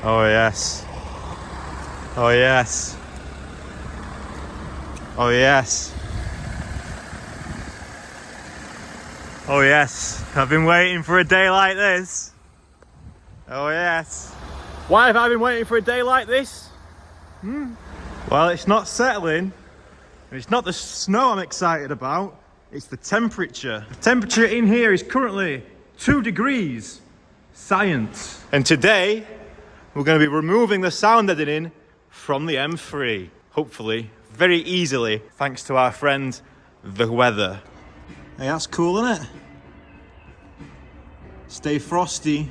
Oh yes. Oh yes. Oh yes. Oh yes. I've been waiting for a day like this. Oh yes. Why have I been waiting for a day like this? Well, it's not settling. And it's not the snow I'm excited about. It's the temperature. The temperature in here is currently 2 degrees. Science. And today, we're going to be removing the sound deadening from the M3. Hopefully, very easily, thanks to our friend, the weather. Hey, that's cool, isn't it? Stay frosty.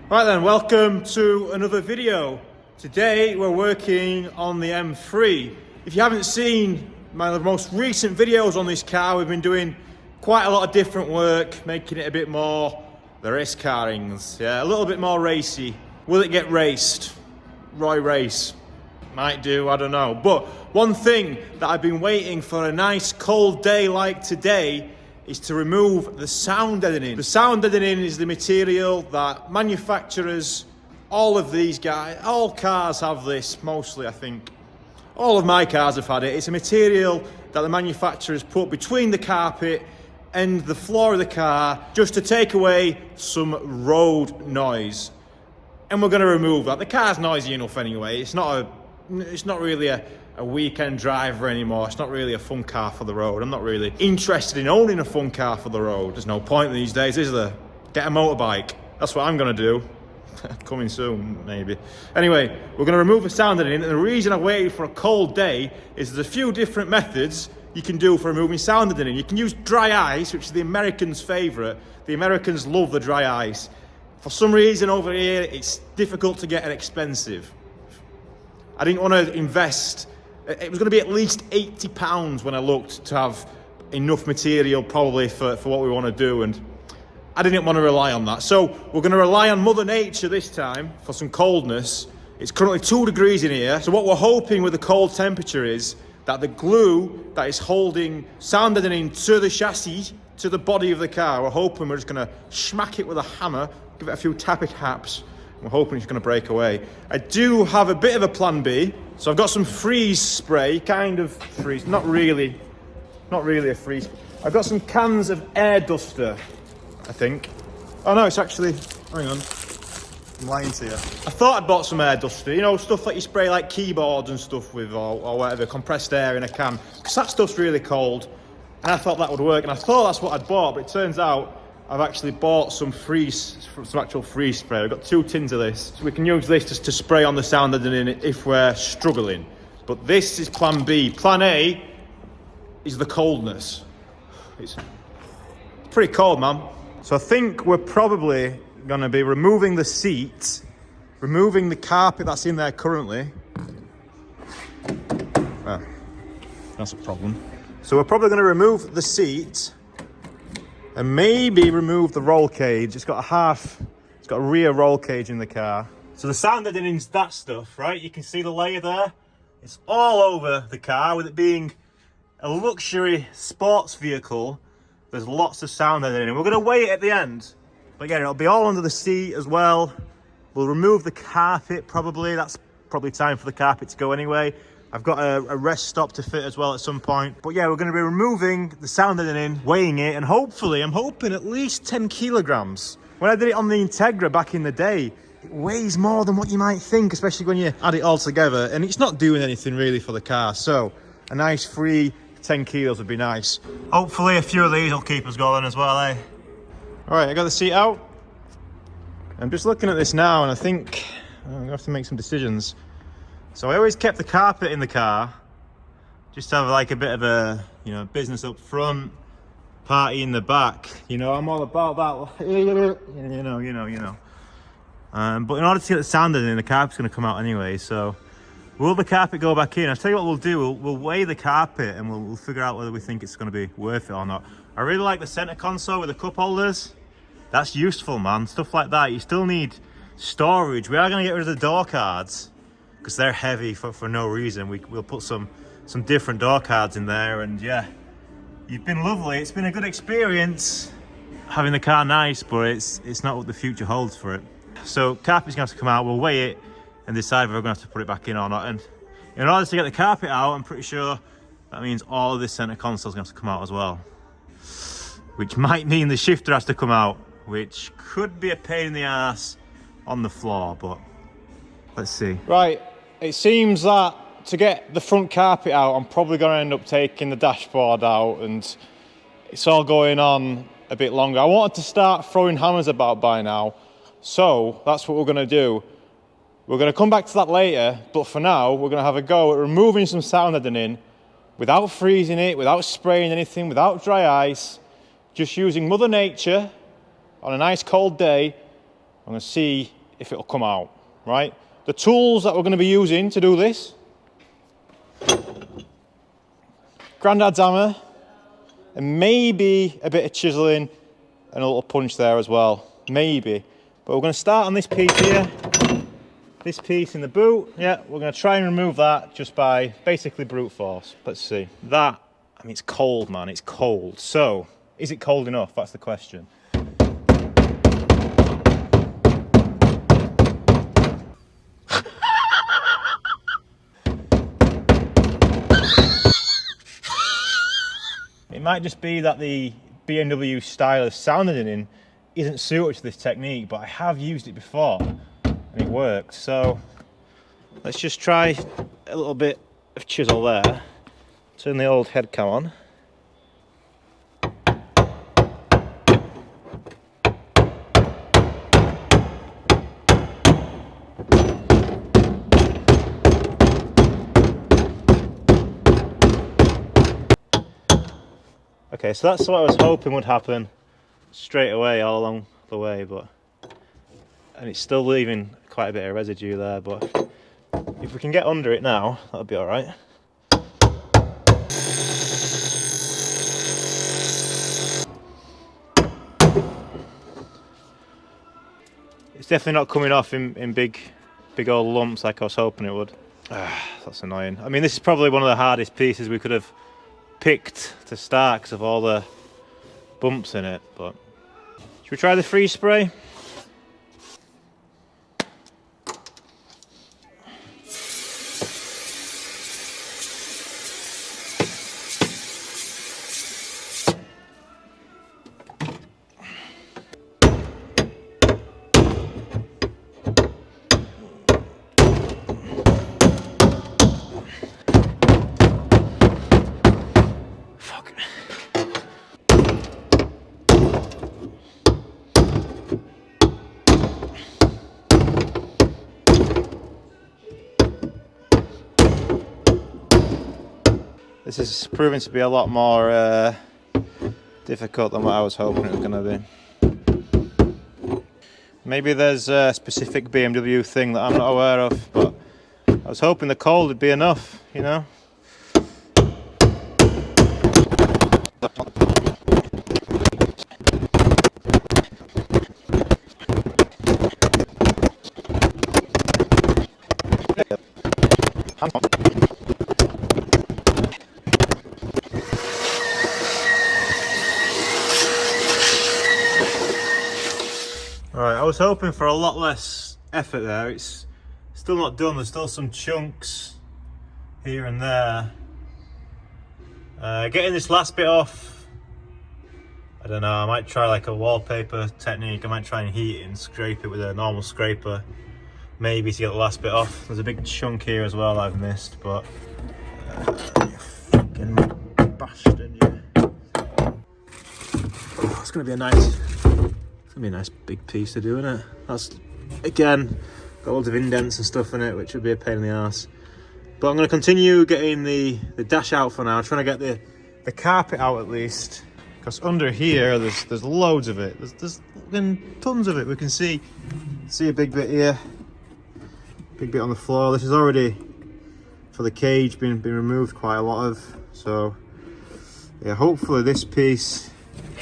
Right then, welcome to another video. Today, we're working on the M3. If you haven't seen my most recent videos on this car, we've been doing quite a lot of different work, making it a bit more the race carings. Yeah, a little bit more racy. Will it get raced? Roy Race. Might do, I don't know. But one thing that I've been waiting for a nice cold day like today is to remove the sound deadening. The sound deadening is the material that manufacturers, all of these guys, all cars have this, mostly I think. All of my cars have had it. It's a material that the manufacturers put between the carpet and the floor of the car just to take away some road noise. And we're going to remove that. The car's noisy enough anyway. It's not really a weekend driver anymore. It's not really a fun car for the road. I'm not really interested in owning a fun car for the road. There's no point these days, is there? Get a motorbike. That's what I'm going to do. Coming soon, maybe. Anyway, we're going to remove the sound deadening, and the reason I waited for a cold day is there's a few different methods you can do for removing sound deadening. You can use dry ice, which is the Americans' favourite. The Americans love the dry ice. For some reason over here, it's difficult to get and expensive. I didn't want to invest. It was going to be at least £80 when I looked to have enough material probably for what we want to do, and I didn't want to rely on that. So we're going to rely on Mother Nature this time for some coldness. It's currently 2 degrees in here. So what we're hoping with the cold temperature is that the glue that is holding sound deadening to the chassis, to the body of the car, we're hoping we're just going to smack it with a hammer, give it a few tappy taps. We're hoping it's going to break away. I do have a bit of a plan B. So I've got some freeze spray, kind of freeze, not really a freeze. I've got some cans of air duster, I think. Oh no, it's actually, hang on, I'm lying to you. I thought I'd bought some air duster, you know, stuff that you spray like keyboards and stuff with, or whatever, compressed air in a can, because that stuff's really cold, and I thought that would work, and I thought that's what I'd bought, but it turns out I've actually bought some actual freeze spray. I've got 2 tins of this, so we can use this just to spray on the sound deadening if we're struggling. But this is plan B. Plan A is the coldness. It's pretty cold, man. So I think we're probably going to be removing the seat, removing the carpet that's in there currently. Well, that's a problem. So we're probably going to remove the seat and maybe remove the roll cage. It's got a rear roll cage in the car. So the sound deadening's that stuff, right? You can see the layer there. It's all over the car. With it being a luxury sports vehicle, there's lots of sound deadening. We're going to weigh it at the end. But again, it'll be all under the seat as well. We'll remove the carpet probably. That's probably time for the carpet to go anyway. I've got a rest stop to fit as well at some point. But yeah, we're going to be removing the sound deadening, weighing it, and hopefully, I'm hoping at least 10 kilograms. When I did it on the Integra back in the day, it weighs more than what you might think, especially when you add it all together. And it's not doing anything really for the car. So a nice free 10 kilos would be nice. Hopefully a few of these will keep us going as well, eh? All right, I got the seat out. I'm just looking at this now, and I think I'm going to have to make some decisions. So I always kept the carpet in the car, just to have like a bit of a, you know, business up front, party in the back. You know, I'm all about that. You know. But in order to get the sound deadening, the carpet's going to come out anyway. So will the carpet go back in? I'll tell you what we'll do. We'll weigh the carpet and we'll figure out whether we think it's going to be worth it or not. I really like the center console with the cup holders. That's useful, man. Stuff like that. You still need storage. We are going to get rid of the door cards, because they're heavy for no reason. We'll put some different door cards in there, and yeah, you've been lovely. It's been a good experience having the car nice, but it's not what the future holds for it. So carpet's gonna have to come out, we'll weigh it and decide if we're gonna have to put it back in or not. And in order to get the carpet out, I'm pretty sure that means all of this center console is gonna have to come out as well. Which might mean the shifter has to come out, which could be a pain in the ass on the floor, but let's see. Right, it seems that to get the front carpet out, I'm probably gonna end up taking the dashboard out, and it's all going on a bit longer. I wanted to start throwing hammers about by now, so that's what we're gonna do. We're gonna come back to that later, but for now, we're gonna have a go at removing some sound deadening without freezing it, without spraying anything, without dry ice, just using Mother Nature on a nice cold day. I'm gonna see if it'll come out, right? The tools that we're gonna be using to do this: Grandad's hammer, and maybe a bit of chiseling and a little punch there as well, maybe. But we're gonna start on this piece here, this piece in the boot. Yeah, we're gonna try and remove that just by basically brute force. Let's see. That, I mean, it's cold, man, it's cold. So, is it cold enough? That's the question. It might just be that the BMW style of sound deadening isn't suited to this technique, but I have used it before and it worked. So let's just try a little bit of chisel there. Turn the old head cam on. Okay, so that's what I was hoping would happen straight away all along the way, and it's still leaving quite a bit of residue there, but if we can get under it now, that'll be all right. It's definitely not coming off in big old lumps like I was hoping it would. That's annoying. I mean, this is probably one of the hardest pieces we could have picked to start because of all the bumps in it, but should we try the freeze spray? This is proving to be a lot more difficult than what I was hoping it was going to be. Maybe there's a specific BMW thing that I'm not aware of, but I was hoping the cold would be enough, you know? Alright, I was hoping for a lot less effort there. It's still not done, there's still some chunks here and there. Getting this last bit off, I don't know, I might try like a wallpaper technique. I might try and heat it and scrape it with a normal scraper, maybe to get the last bit off. There's a big chunk here as well I've missed, but you fucking bastard, you. Oh, it's gonna be a nice big piece to do, isn't it? That's, again, got loads of indents and stuff in it, which would be a pain in the ass. But I'm going to continue getting the dash out for now, trying to get the carpet out at least, because under here there's loads of it. There's tons of it. We can see a big bit here, big bit on the floor. This is already, for the cage, been removed quite a lot of. So yeah, hopefully this piece,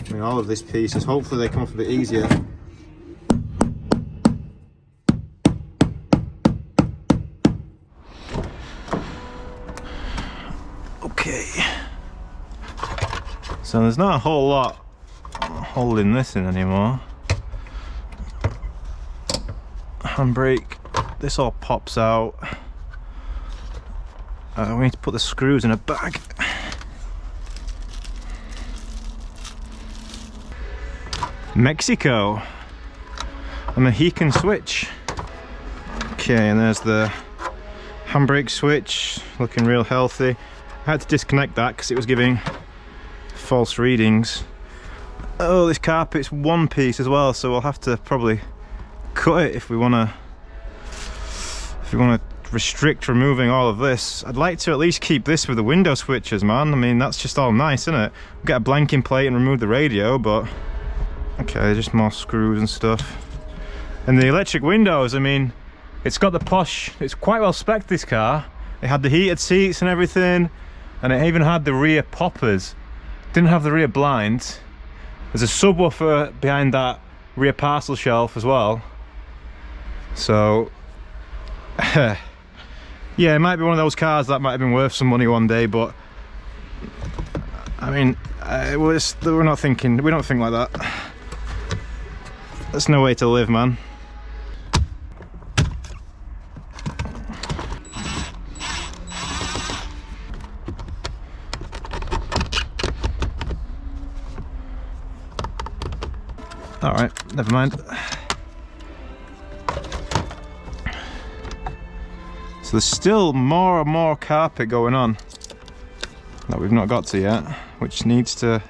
I mean all of these pieces, hopefully they come off a bit easier. Okay, so there's not a whole lot holding this in anymore. handbrake. This all pops out. We need to put the screws in a bag. Mexico. And the Hecan switch. Okay, and there's the handbrake switch, looking real healthy. I had to disconnect that because it was giving false readings. Oh, this carpet's one piece as well, so we'll have to probably cut it if we want to restrict removing all of this. I'd like to at least keep this with the window switches, man. I mean, that's just all nice, isn't it? We'll get a blanking plate and remove the radio, but okay, just more screws and stuff. And the electric windows, I mean, it's got the posh, it's quite well spec'd, this car. It had the heated seats and everything, and it even had the rear poppers. Didn't have the rear blinds. There's a subwoofer behind that rear parcel shelf as well. So yeah, it might be one of those cars that might have been worth some money one day, but I mean, we're not thinking, we don't think like that. That's no way to live, man. All right, never mind. So there's still more and more carpet going on that we've not got to yet, which needs to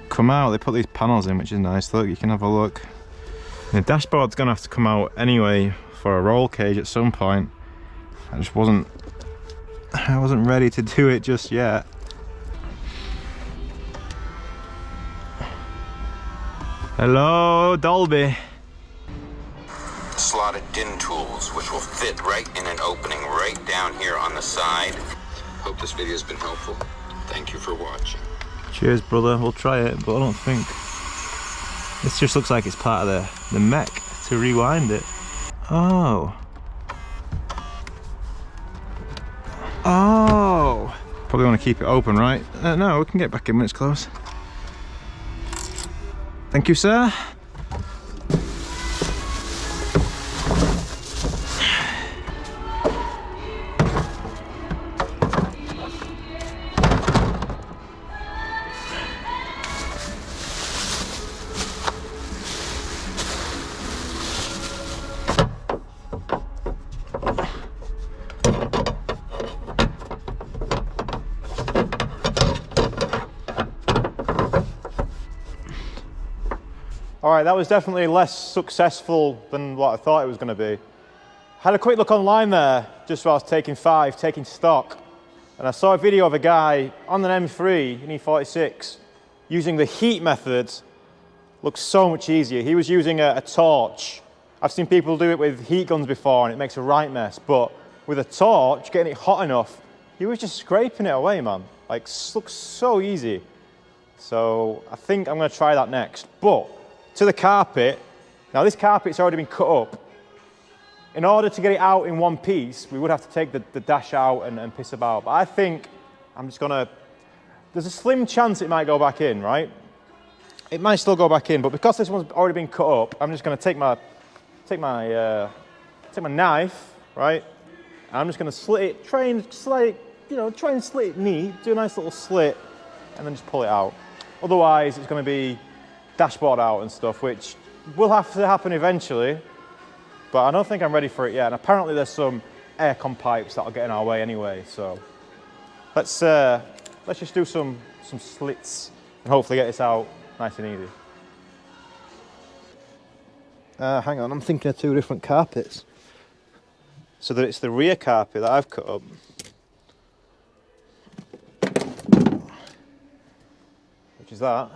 come out. They put these panels in, which is nice. Look, you can have a look. The dashboard's gonna have to come out anyway for a roll cage at some point. I wasn't ready to do it just yet. Hello, Dolby. Slotted DIN tools, which will fit right in an opening right down here on the side. Hope this video has been helpful. Thank you for watching. Cheers, brother. We'll try it, but I don't think... This just looks like it's part of the mech to rewind it. Oh. Oh. Probably want to keep it open, right? No, we can get back in when it's closed. Thank you, sir. Alright, that was definitely less successful than what I thought it was going to be. Had a quick look online there, just while I was taking stock, and I saw a video of a guy on an M3 in E46 using the heat method. Looks so much easier. He was using a torch. I've seen people do it with heat guns before and it makes a right mess, but with a torch, getting it hot enough, he was just scraping it away, man. Like, looks so easy. So I think I'm going to try that next. But to the carpet, now this carpet's already been cut up. In order to get it out in one piece, we would have to take the dash out and piss about. But I think I'm just gonna, there's a slim chance it might go back in, right? It might still go back in, but because this one's already been cut up, I'm just gonna take my knife, right? And I'm just gonna slit it, try and slit it neat, do a nice little slit, and then just pull it out. Otherwise, it's gonna be dashboard out and stuff, which will have to happen eventually, but I don't think I'm ready for it yet. And apparently there's some aircon pipes that'll get in our way anyway, so let's just do some slits and hopefully get this out nice and easy. Hang on, I'm thinking of two different carpets. So that it's the rear carpet that I've cut up. Which is that.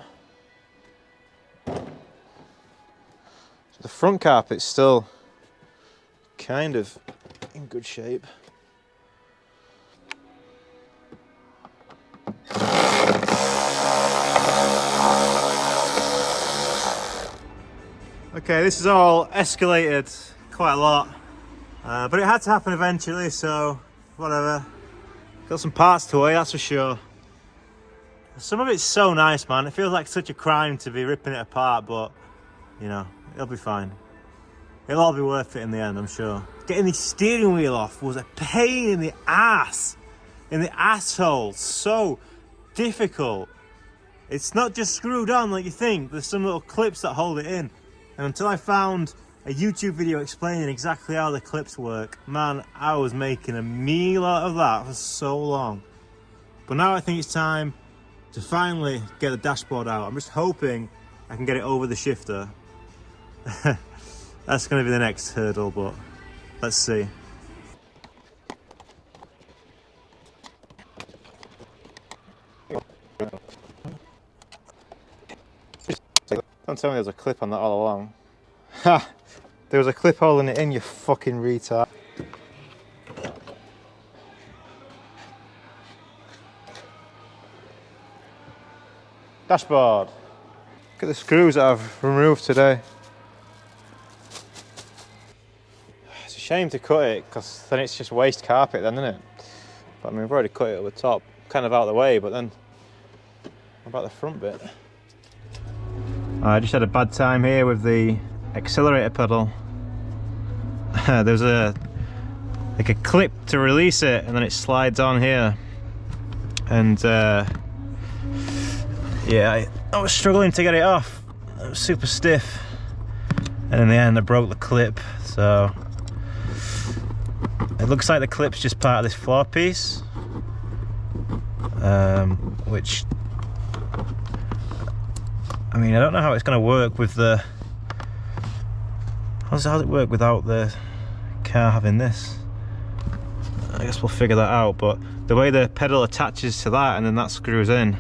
The front carpet's still kind of in good shape. Okay, this has all escalated quite a lot, but it had to happen eventually, so whatever. Got some parts to weigh, that's for sure. Some of it's so nice, man. It feels like such a crime to be ripping it apart, but you know, it'll be fine. It'll all be worth it in the end, I'm sure. Getting the steering wheel off was a pain in the ass. In the asshole. So difficult. It's not just screwed on like you think. There's some little clips that hold it in. And until I found a YouTube video explaining exactly how the clips work, man, I was making a meal out of that for so long. But now I think it's time to finally get the dashboard out. I'm just hoping I can get it over the shifter. That's going to be the next hurdle, but let's see. Don't tell me there's a clip on that all along. Ha! There was a clip holding it in, you fucking retard. Dashboard. Look at the screws that I've removed today. It's a shame to cut it, because then it's just waste carpet then, isn't it? But I mean, we've already cut it at the top, kind of out of the way, but then what about the front bit? I just had a bad time here with the accelerator pedal. There's like a clip to release it, and then it slides on here. And yeah, I was struggling to get it off. It was super stiff, and in the end I broke the clip. So it looks like the clip's just part of this floor piece, which, I mean, I don't know how it's going to work with the... How does it work without the car having this? I guess we'll figure that out, but the way the pedal attaches to that and then that screws in.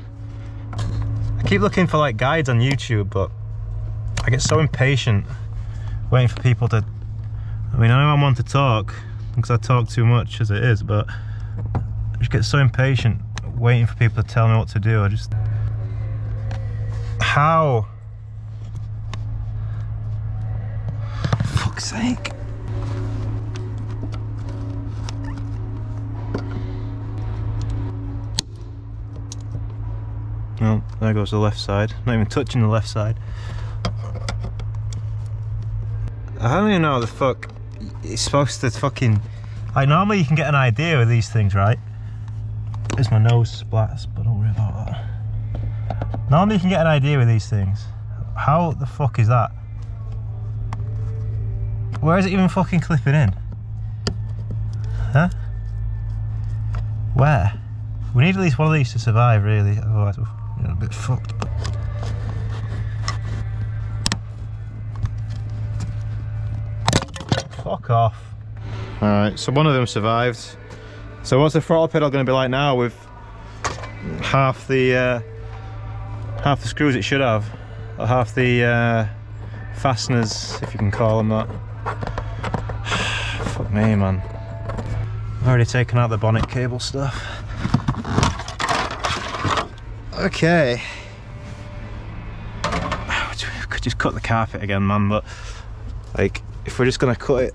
I keep looking for like guides on YouTube, but I get so impatient waiting for people to... I mean, I know I'm one to talk because I talk too much as it is, but I just get so impatient waiting for people to tell me what to do. I just... How? For fuck's sake. Well, there goes the left side. Not even touching the left side. I don't even know how the fuck it's supposed to fucking... Like, normally you can get an idea with these things, right? There's my nose splats, but don't worry about that. Normally you can get an idea with these things. How the fuck is that? Where is it even fucking clipping in? Huh? Where? We need at least one of these to survive, really, otherwise we're a bit fucked. Fuck off. Alright, so one of them survived. So what's the throttle pedal going to be like now with half the screws it should have, or half the fasteners, if you can call them that. Fuck me, man. I've already taken out the bonnet cable stuff. Okay. Could just cut the carpet again, man, but like, if we're just gonna cut it,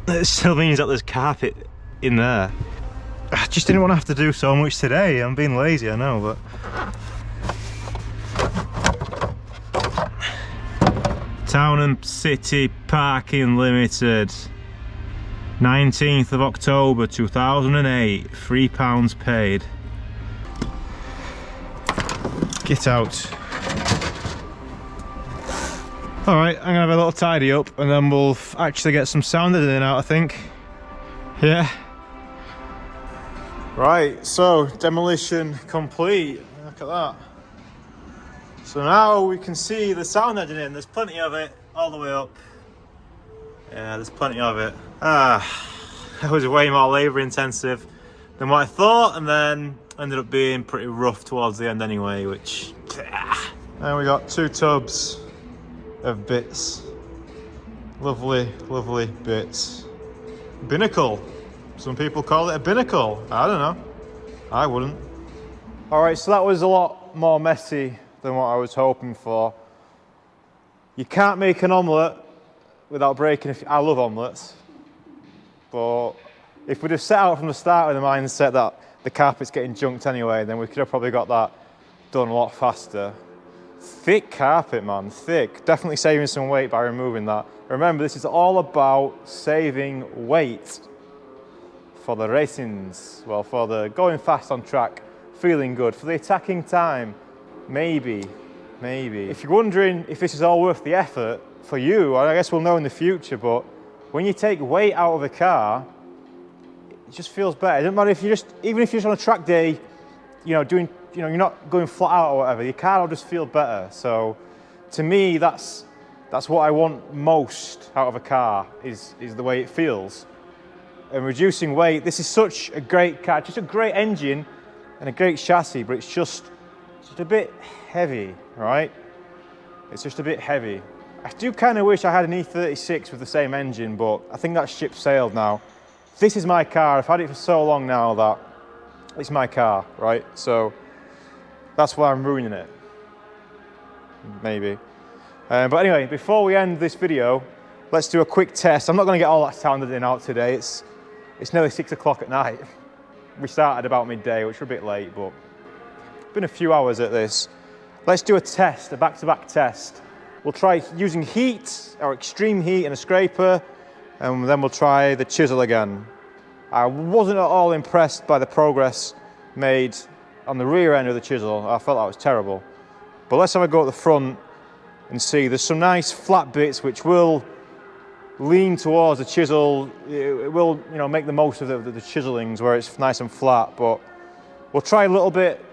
it still means that there's carpet in there. I just didn't want to have to do so much today. I'm being lazy, I know, but... Town and City Parking Limited, 19th of October 2008, £3 paid. Get out. Alright, I'm gonna have a little tidy up and then we'll actually get some sound editing out, I think. Yeah. Right, so demolition complete. Look at that. So now we can see the sound editing. There's plenty of it all the way up. Yeah, there's plenty of it. It was way more labour intensive than what I thought, and then ended up being pretty rough towards the end anyway, which... And we got 2 tubs of bits. Lovely, lovely bits. Binnacle. Some people call it a binnacle. I don't know. I wouldn't. Alright, so that was a lot more messy than what I was hoping for. You can't make an omelette without breaking I love omelettes. But if we'd have set out from the start with the mindset that the carpet's getting junked anyway, then we could have probably got that done a lot faster. Thick carpet, man, thick. Definitely saving some weight by removing that. Remember, this is all about saving weight for the racings. Well, for the going fast on track, feeling good. For the attacking time, maybe. If you're wondering if this is all worth the effort for you, I guess we'll know in the future, but when you take weight out of a car, it just feels better. It doesn't matter if you're even if you're just on a track day, you're not going flat out or whatever, your car will just feel better. So to me, that's what I want most out of a car, is the way it feels. And reducing weight, this is such a great car, just a great engine and a great chassis, but it's just a bit heavy, right? It's just a bit heavy. I do kind of wish I had an E46 with the same engine, but I think that ship sailed now. This is my car. I've had it for so long now that it's my car, right? So that's why I'm ruining it, maybe. But anyway, before we end this video, let's do a quick test. I'm not going to get all that sounded in out today. It's nearly 6 o'clock at night. We started about midday, which we're a bit late, but it's been a few hours at this. Let's do a test, a back-to-back test. We'll try using heat, or extreme heat, and a scraper, and then we'll try the chisel again. I wasn't at all impressed by the progress made on the rear end of the chisel. I felt that was terrible. But let's have a go at the front and see. There's some nice flat bits which will lean towards the chisel. It will, make the most of the chiselings where it's nice and flat. But we'll try a little bit.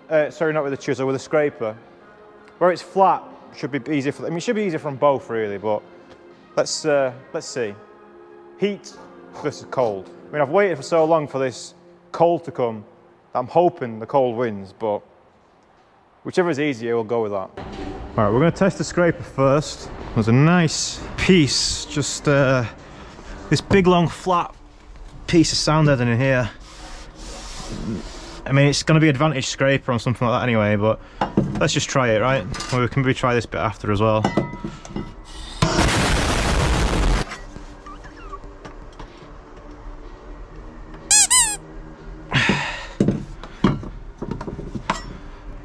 Sorry, not with the chisel, with a scraper. Where it's flat should be easier for. It should be easier from both really. But let's see. Heat versus cold. I've waited for so long for this cold to come. I'm hoping the cold wins, but whichever is easier, we'll go with that. All right, we're going to test the scraper first. There's a nice piece, just this big long flat piece of sound head in here. It's going to be advantage scraper on something like that anyway, but let's just try it, right? Well, we can maybe try this bit after as well.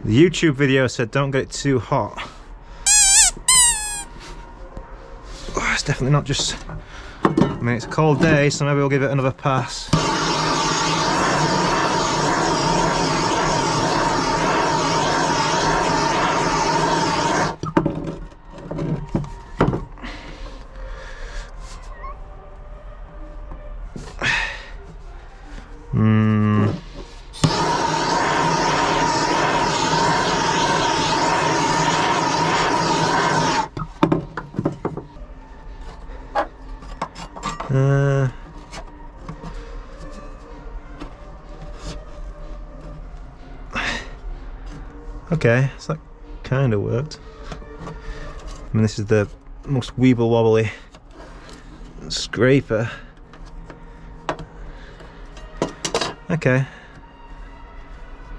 The YouTube video said don't get it too hot. Oh, it's definitely not just... it's a cold day, so maybe we'll give it another pass. Okay, so that kind of worked. This is the most weeble wobbly scraper. Okay.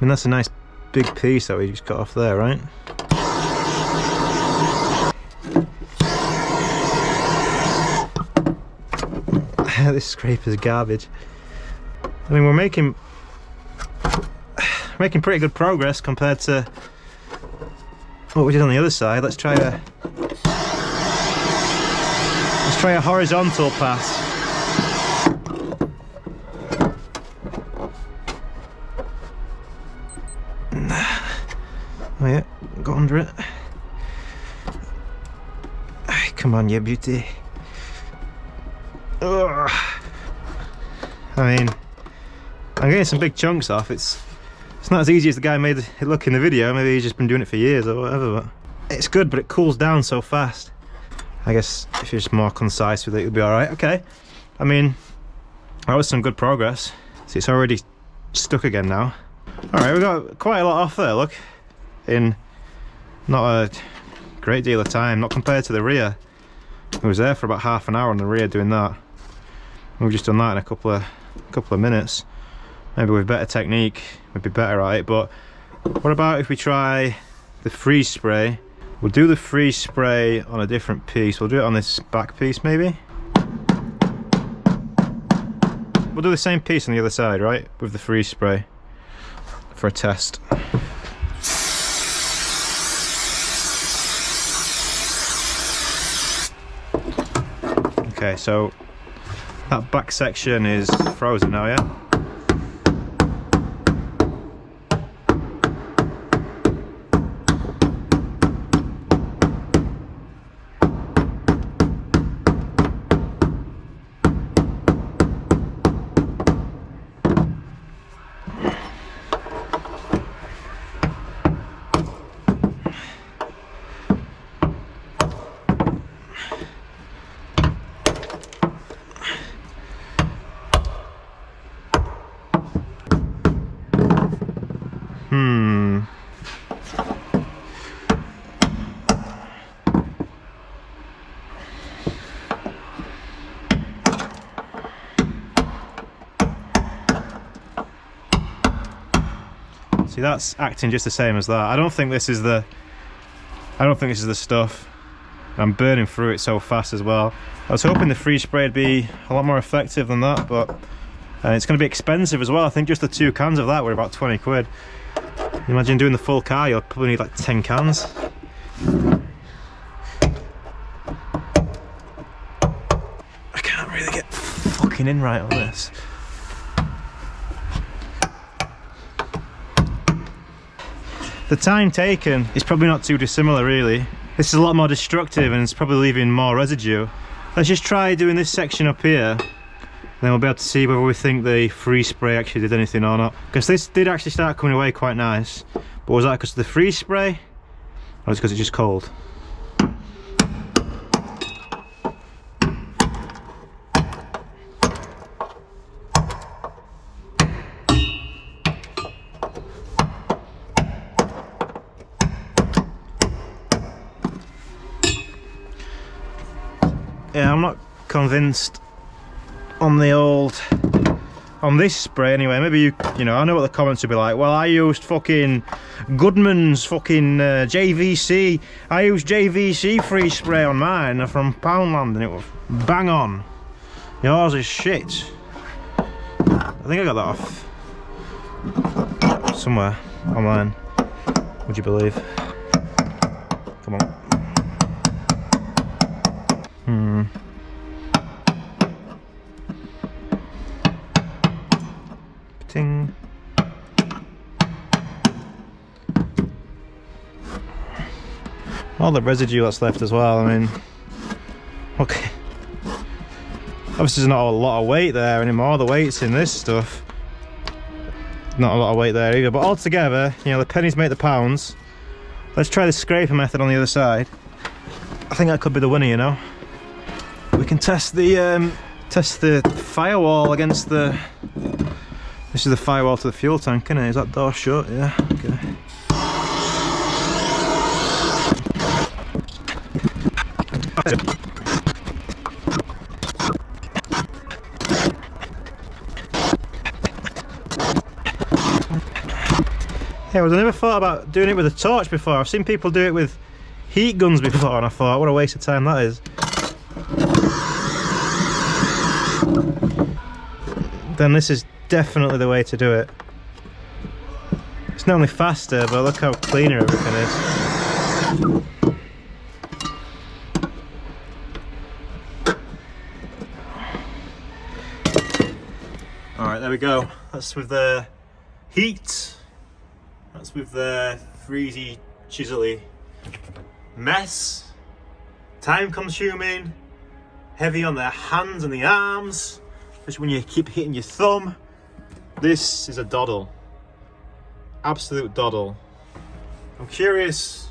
That's a nice big piece that we just got off there, right? This scraper's garbage. We're making pretty good progress compared to what we did on the other side. Let's try a horizontal pass. Oh yeah, go under it. Come on, you beauty. Ugh. I'm getting some big chunks off. It's not as easy as the guy made it look in the video. Maybe he's just been doing it for years or whatever, but it's good, but it cools down so fast. I guess if you're just more concise with it, you'll be alright. Okay. That was some good progress. See, it's already stuck again now. Alright, we got quite a lot off there, look. In not a great deal of time, not compared to the rear. I was there for about half an hour on the rear doing that. We've just done that in a couple of minutes. Maybe with better technique, we'd be better at it. But what about if we try the freeze spray? We'll do the freeze spray on a different piece. We'll do it on this back piece, maybe. We'll do the same piece on the other side, right? With the freeze spray for a test. Okay, so that back section is frozen now, yeah? See, that's acting just the same as that. I don't think this is the stuff. I'm burning through it so fast as well. I was hoping the freeze spray would be a lot more effective than that, but it's going to be expensive as well. I think just the 2 cans of that were about 20 quid. Imagine doing the full car, you'll probably need like 10 cans. I can't really get fucking in right on this. The time taken is probably not too dissimilar really. This is a lot more destructive and it's probably leaving more residue. Let's just try doing this section up here, then we'll be able to see whether we think the freeze spray actually did anything or not. Because this did actually start coming away quite nice. But was that because of the freeze spray? Or was it because it's just cold? Yeah, I'm not convinced on this spray anyway. Maybe you know, I know what the comments will be like. Well, I used fucking Goodman's fucking JVC. I used JVC freeze spray on mine from Poundland and it was bang on. Yours is shit. I think I got that off somewhere online. Would you believe? Come on. Ting. All the residue that's left as well. I mean, okay. Obviously, there's not a lot of weight there anymore. The weight's in this stuff. Not a lot of weight there either. But altogether, you know, the pennies make the pounds. Let's try the scraper method on the other side. I think that could be the winner, you know. We can test the firewall against the. This is the firewall to the fuel tank, isn't it? Is that door shut? Yeah. Okay. Yeah, I never thought about doing it with a torch before. I've seen people do it with heat guns before, and I thought, what a waste of time that is. Then this is definitely the way to do it. It's not only faster, but look how cleaner everything is. Alright, there we go. That's with the heat. That's with the freezy, chisely mess. Time consuming. Heavy on the hands and the arms. Especially when you keep hitting your thumb. This is a doddle. Absolute doddle. I'm curious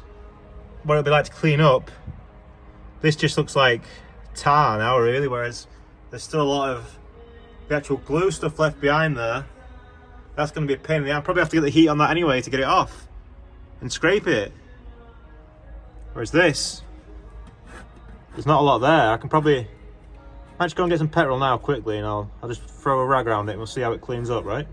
what it'd be like to clean up. This just looks like tar now really, whereas there's still a lot of the actual glue stuff left behind there. That's going to be a pain in the ass. I'll probably have to get the heat on that anyway to get it off and scrape it. Whereas this, there's not a lot there. I might just go and get some petrol now quickly and I'll just throw a rag around it and we'll see how it cleans up, right?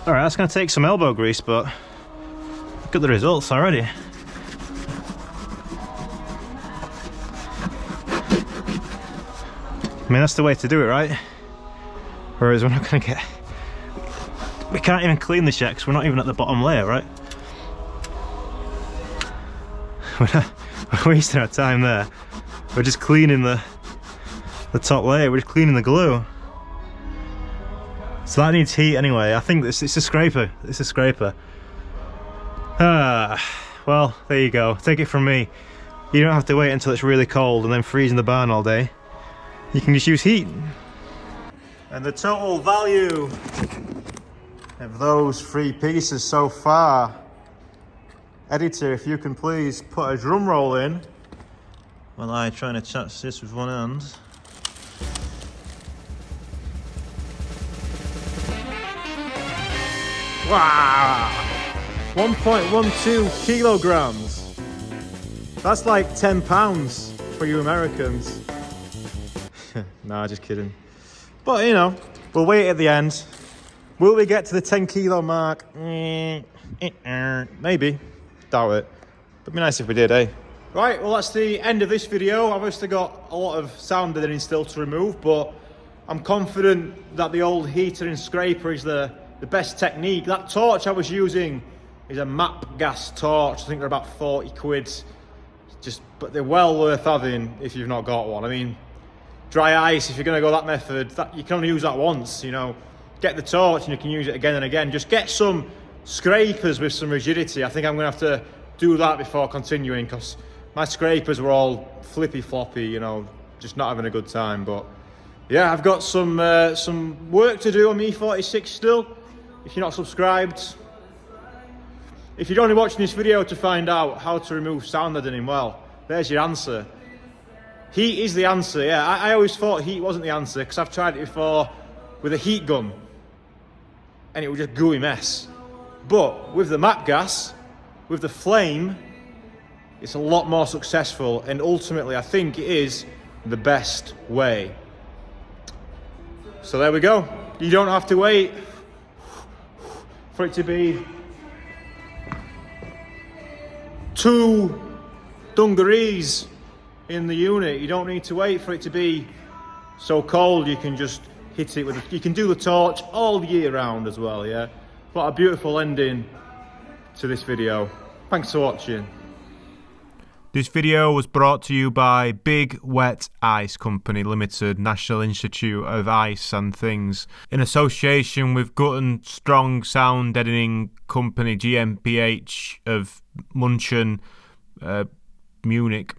Alright, that's going to take some elbow grease, but look at the results already. I mean, that's the way to do it, right? Whereas we're not going to get... We can't even clean this yet because we're not even at the bottom layer, right? We're wasting our time there. We're just cleaning the top layer. We're just cleaning the glue. So that needs heat anyway. I think it's a scraper. It's a scraper. Well, there you go. Take it from me. You don't have to wait until it's really cold and then freeze in the barn all day. You can just use heat. And the total value of those 3 pieces so far. Editor, if you can please put a drum roll in while I try and attach this with one hand. Wow! 1.12 kilograms. That's like 10 pounds for you Americans. Nah, just kidding. But you know, we'll wait at the end. Will we get to the 10 kilo mark? Maybe. Doubt it. It'd be nice if we did, eh? Right, well that's the end of this video. I've obviously got a lot of sound editing still to remove, but I'm confident that the old heater and scraper is the best technique. That torch I was using is a map gas torch. I think they're about 40 quid. But they're well worth having if you've not got one. I mean, dry ice, if you're going to go that method, you can only use that once, you know. Get the torch and you can use it again and again. Just get some scrapers with some rigidity. I think I'm going to have to do that before continuing because my scrapers were all flippy floppy, you know, just not having a good time. But yeah, I've got some work to do on the E46 still. If you're not subscribed, if you're only watching this video to find out how to remove sound deadening, well, there's your answer. Heat is the answer, yeah. I always thought heat wasn't the answer because I've tried it before with a heat gun and it was just gooey mess. But with the map gas, with the flame, it's a lot more successful and ultimately I think it is the best way. So there we go. You don't have to wait for it to be 2 dungarees in the unit. You don't need to wait for it to be so cold. You can just hit it with you can do the torch all year round as well, yeah. What a beautiful ending to this video. Thanks for watching. This video was brought to you by Big Wet Ice Company Limited, National Institute of Ice and Things, in association with Gut and Strong Sound Editing Company GmbH of Munchen, Munich.